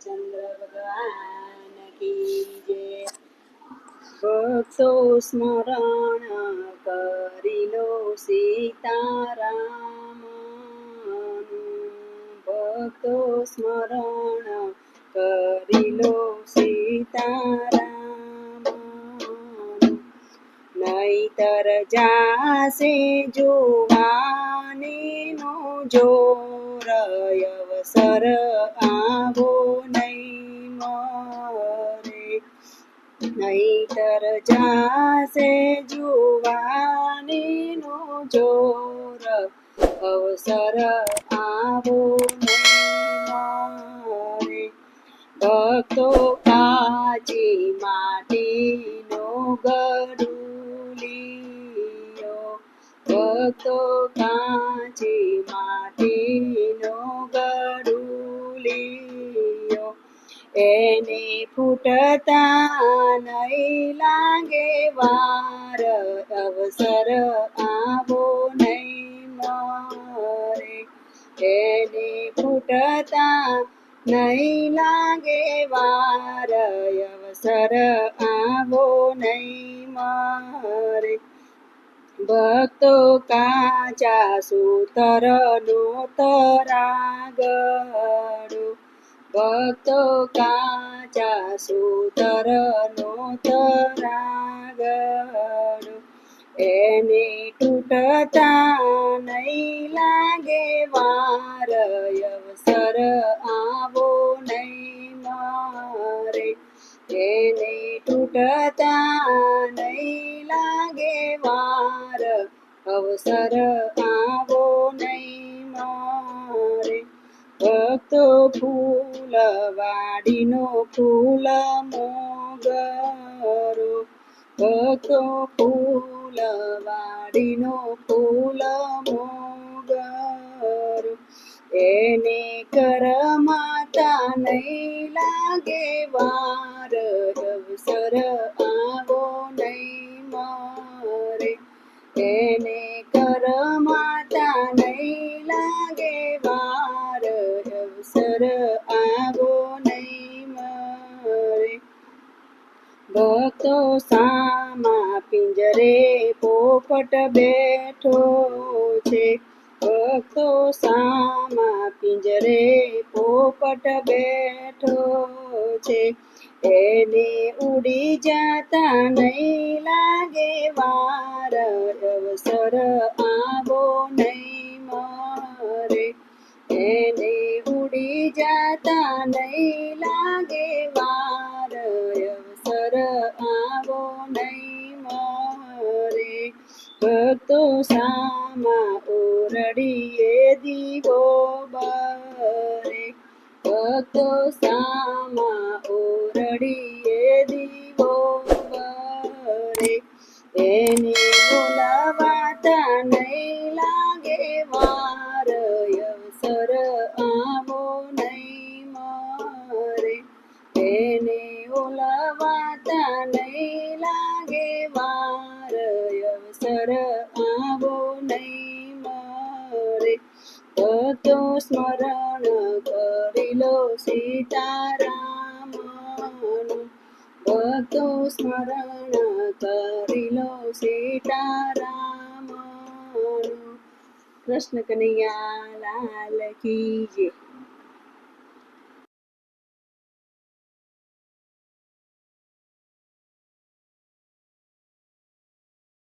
रामचंद्र भगवान की जय। भक्तो स्मरण करिलो सीताराम। भक्तो स्मरण करिलो सीताराम। नैतर जासे जुवानीनो जोर अवसर आवो नहीं मरे। नैतर जासे जुवानीनो जोर अवसर आवो नहीं मरे। भक्तो काची माटीनो गडुलियो। भक्तो काची माटीनो गडुलियो। एने फूटता नहीं लागे वार अवसर आवो नहीं मरे। एने फूटता नहीं लागे वार अवसर आवो नहीं मरे। भक्तो काचा सूतरनो तरागडो। भक्तो काचा सूतरनो तरागडो। एने टूटता नहीं लागे वार अवसर आवो नहीं मरे। एने टूटता नहीं लागे वार अवसर आवो नहीं मरे। भक्तो फूलवाडीनो फूल मोगरो। भक्तो फूलवाडीनो फूल मोगरो। एने करमाता नहीं लागे वार अवसर आवो नहीं मरे। एने करमाता नहीं लागे वार अवसर आवो नहीं मरे। भक्तो सामा पिंजरे पोपट बैठो छे। भक्तो सामा पिंजरे पोपट बैठो छे। एने उड़ी जाता नहीं लागे वार अवसर आवो नहीं मरे। एने उड़ी जाता नहीं लागे वार अवसर आवो नहीं मरे। भक्तो सामा ओरडीए दीवो बरे। भक्तो सामा ओरडीए दीवो बरे। एने बोलावाता नहीं लागे वार अवसर आवो नहीं मरे। एने बोलावाता नहीं लागे वार अवसर आवो नहीं मरे। भक्तो स्मरण करिलो सीतारामनु। भक्तो स्मरण करिलो सीतारामनु। कृष्ण कन्हैया लाल की जय।